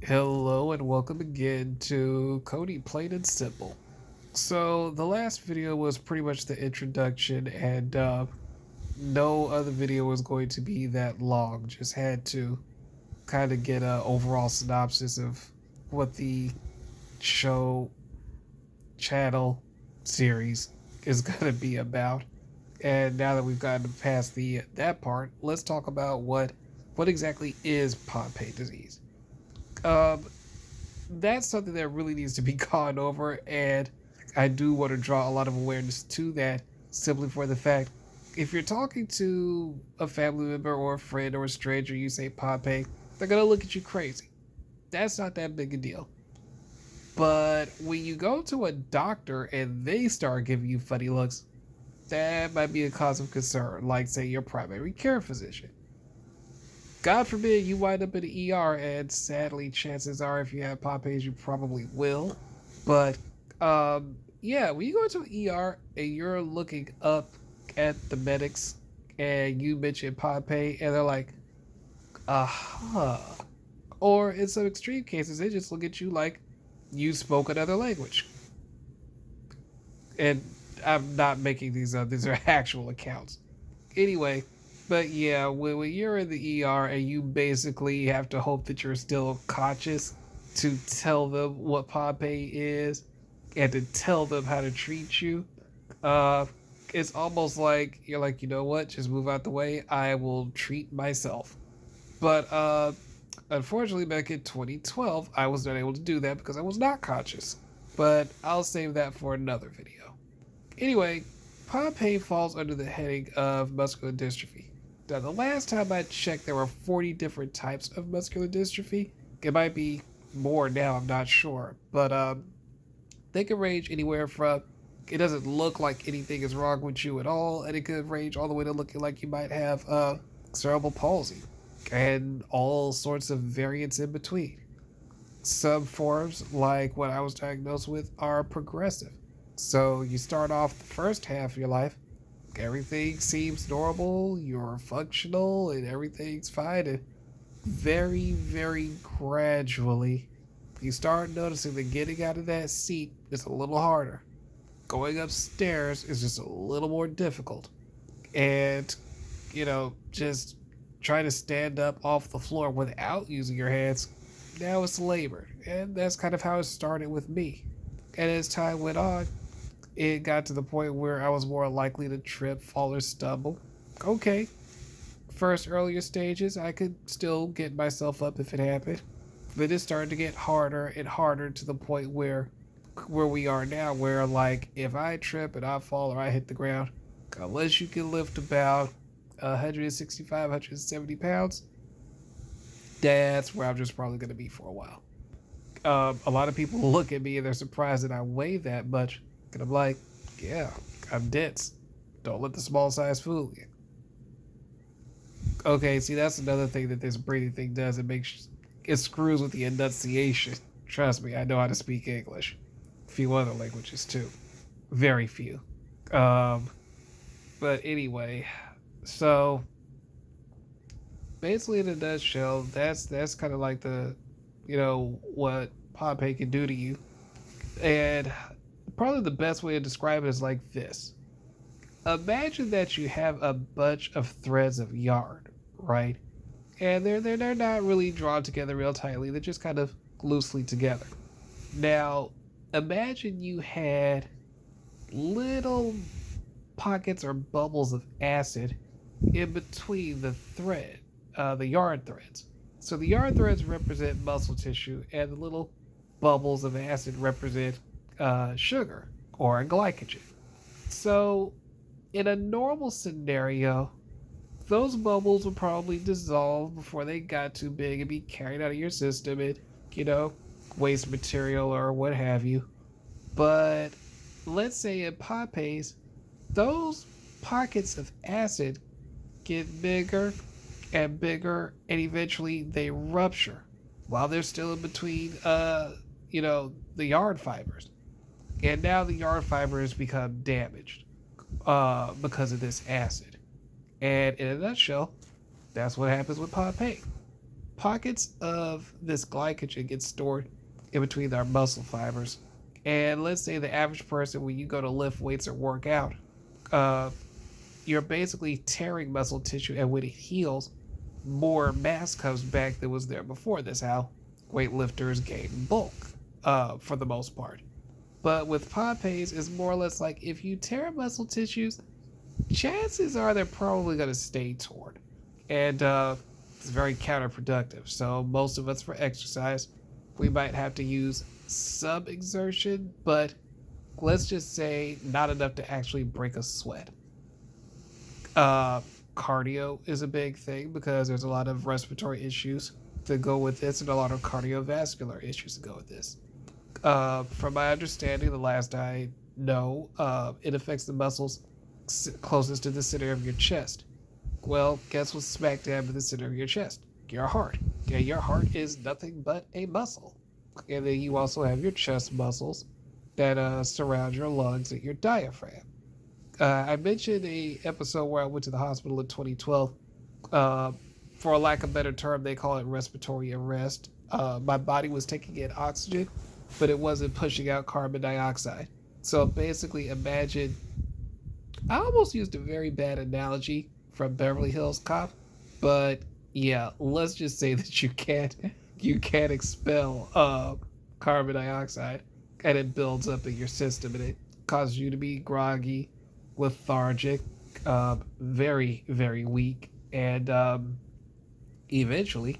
Hello and welcome again to Kody Plain and Simple. So the last video was pretty much the introduction, and no other video was going to be that long. Just had to kind of get a overall synopsis of what the show, channel, series is going to be about. And now that we've gotten past the that part, let's talk about what exactly is Pompe disease. Um, that's something that really needs to be gone over, and I do want to draw a lot of awareness to that simply for the fact if you're talking to a family member or a friend or a stranger, you say Pompe, they're gonna look at you crazy. That's not that big a deal. But when you go to a doctor and they start giving you funny looks, that might be a cause of concern, like say your primary care physician. God forbid you wind up in the ER, and sadly, chances are, if you have Pompe's, you probably will. But yeah, when you go into an ER and you're looking up at the medics and you mention Pompe, and they're like, huh. Or in some extreme cases, they just look at you like you spoke another language. And I'm not making these up, these are actual accounts. Anyway, but yeah, when you're in the ER and you basically have to hope that you're still conscious to tell them what Pompe is and to tell them how to treat you, uh, it's almost like you're like, you know what, just move out the way. I will treat myself. But unfortunately, back in 2012, I was not able to do that because I was not conscious. But I'll save that for another video. Anyway, Pompe falls under the heading of muscular dystrophy. Now, the last time I checked, there were 40 different types of muscular dystrophy. It might be more now, I'm not sure. But they can range anywhere from it doesn't look like anything is wrong with you at all, and it could range all the way to looking like you might have cerebral palsy and all sorts of variants in between. Some forms, like what I was diagnosed with, are progressive. So you start off the first half of your life, everything seems normal, you're functional, and everything's fine. And very, very gradually, you start noticing that getting out of that seat is a little harder. Going upstairs is just a little more difficult. And, just trying to stand up off the floor without using your hands, now it's labored. And that's kind of how it started with me. And as time went on, it got to the point where I was more likely to trip, fall, or stumble. Okay, first earlier stages, I could still get myself up if it happened. But it started to get harder and harder to the point where we are now, where like if I trip and I fall or I hit the ground, unless you can lift about 165, 170 pounds, that's where I'm just probably going to be for a while. A lot of people look at me and they're surprised that I weigh that much. And I'm like, yeah, I'm dense. Don't let the small size fool you. Okay, see, that's another thing that this breathing thing does. It screws with the enunciation. Trust me, I know how to speak English. A few other languages too. Very few. Um, but anyway, so basically in a nutshell, that's kind of like what Pompe can do to you. And probably the best way to describe it is like this. Imagine that you have a bunch of threads of yarn, right? And they're not really drawn together real tightly. They're just kind of loosely together. Now, imagine you had little pockets or bubbles of acid in between the yarn threads. So the yarn threads represent muscle tissue, and the little bubbles of acid represent sugar or glycogen. So, in a normal scenario, those bubbles would probably dissolve before they got too big and be carried out of your system and, you know, waste material or what have you. But let's say in Pompe's, those pockets of acid get bigger and bigger, and eventually they rupture while they're still in between, the yarn fibers. And now the yarn fibers become damaged because of this acid. And in a nutshell, that's what happens with Pompe. pockets of this glycogen get stored in between our muscle fibers. And let's say the average person, when you go to lift weights or work out, uh, you're basically tearing muscle tissue, and when it heals, more mass comes back than was there before. That's how weightlifters gain bulk, for the most part. But with Pompe's, it's more or less like if you tear muscle tissues, chances are they're probably going to stay torn. And it's very counterproductive. So most of us for exercise, we might have to use some exertion, but let's just say not enough to actually break a sweat. Uh, Cardio is a big thing because there's a lot of respiratory issues that go with this and a lot of cardiovascular issues that go with this. From my understanding, the last I know, it affects the muscles closest to the center of your chest. Well, guess what's smack dab in the center of your chest? Your heart. Yeah, your heart is nothing but a muscle. And then you also have your chest muscles that surround your lungs and your diaphragm. I mentioned a episode where I went to the hospital in 2012. Uh, for a lack of a better term, they call it respiratory arrest. My body was taking in oxygen, but it wasn't pushing out carbon dioxide. So basically, imagine, I almost used a very bad analogy from Beverly Hills Cop, but yeah, let's just say that you can't expel carbon dioxide, and it builds up in your system, and it causes you to be groggy, lethargic, very very weak, and eventually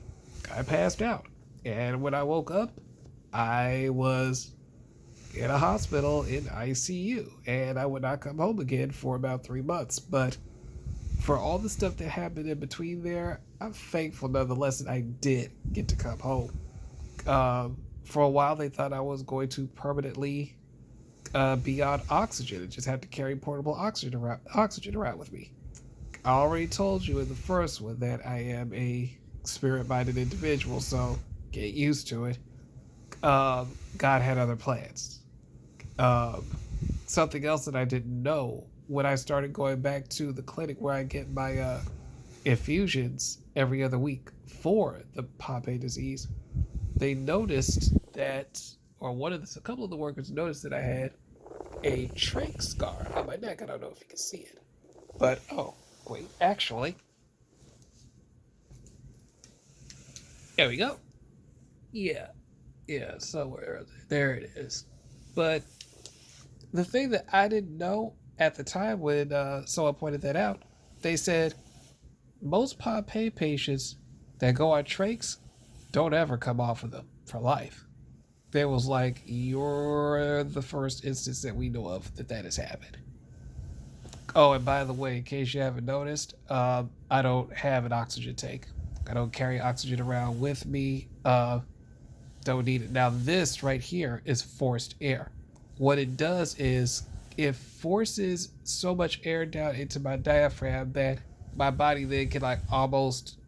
I passed out. And when I woke up, I was in a hospital in ICU, and I would not come home again for about 3 months. But for all the stuff that happened in between there, I'm thankful nonetheless that I did get to come home. For a while, they thought I was going to permanently be on oxygen and just have to carry portable oxygen around with me. I already told you in the first one that I am a spirit-minded individual, so get used to it. God had other plans. Um, Something else that I didn't know when I started going back to the clinic where I get my infusions every other week for the Pompe disease, they noticed that, or a couple of the workers noticed that I had a trach scar on my neck. I don't know if you can see it, but oh wait, actually, there we go. Yeah, yeah, somewhere there it is. But the thing that I didn't know at the time when someone pointed that out, they said most Pompe patients that go on trachs don't ever come off of them for life. There was like, you're the first instance that we know of that has happened. Oh, and by the way, in case you haven't noticed, I don't have an oxygen tank. I don't carry oxygen around with me. Don't need it. Now, this right here is forced air. What it does is it forces so much air down into my diaphragm that my body then can like almost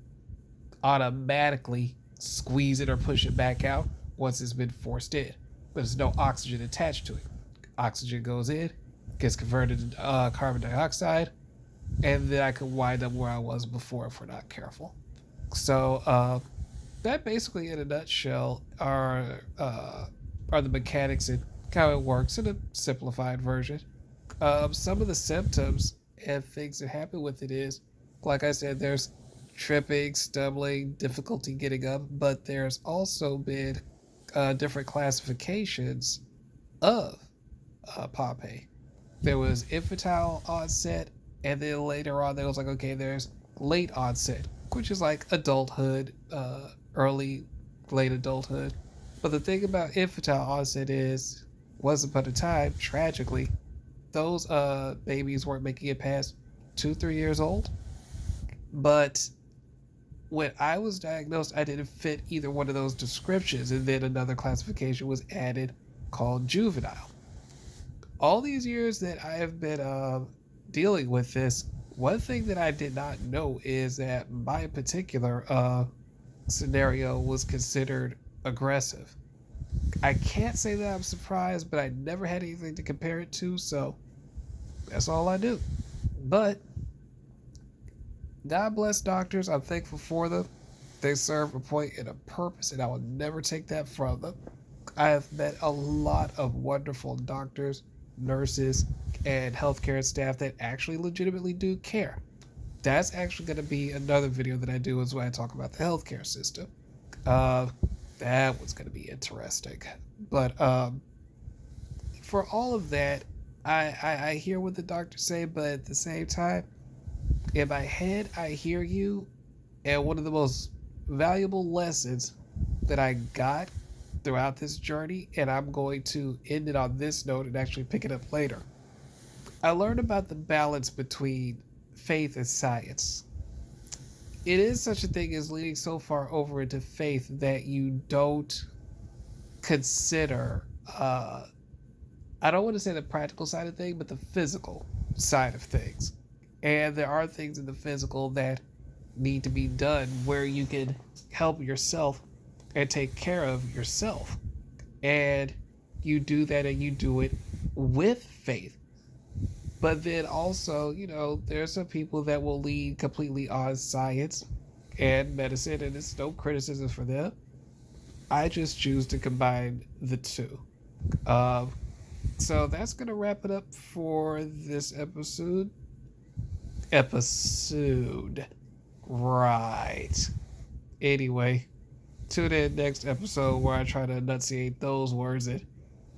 automatically squeeze it or push it back out once it's been forced in. But there's no oxygen attached to it. Oxygen goes in, gets converted to carbon dioxide, and then I can wind up where I was before if we're not careful. So that basically, in a nutshell, are the mechanics and how it works in a simplified version. Some of the symptoms and things that happen with it is, like I said, there's tripping, stumbling, difficulty getting up, but there's also been different classifications of Pompe. There was infantile onset, and then later on there was like, okay, there's late onset, which is like adulthood, early, late adulthood. But the thing about infantile onset is, once upon a time, tragically, those babies weren't making it past 2, 3 years old. But when I was diagnosed, I didn't fit either one of those descriptions, and then another classification was added called juvenile. All these years that I have been dealing with this, one thing that I did not know is that my particular scenario was considered aggressive. I can't say that I'm surprised, but I never had anything to compare it to, so that's all I do. But God bless doctors. I'm thankful for them. They serve a point and a purpose, and I will never take that from them. I have met a lot of wonderful doctors, nurses, and healthcare staff that actually legitimately do care. That's actually going to be another video that I do, is when I talk about the healthcare system. Uh, that was going to be interesting. But for all of that, I hear what the doctors say, but at the same time, in my head, I hear you. And one of the most valuable lessons that I got throughout this journey, and I'm going to end it on this note and actually pick it up later. I learned about the balance between faith and science. It is such a thing as leaning so far over into faith that you don't consider, I don't want to say the practical side of things, but the physical side of things. And there are things in the physical that need to be done where you can help yourself and take care of yourself. And you do that, and you do it with faith. But then also, there are some people that will lean completely on science and medicine, and it's no criticism for them. I just choose to combine the two. Um, so that's going to wrap it up for this episode. Right. Anyway, tune in next episode where I try to enunciate those words and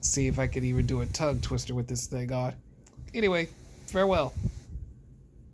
see if I can even do a tongue twister with this thing on. Anyway, farewell.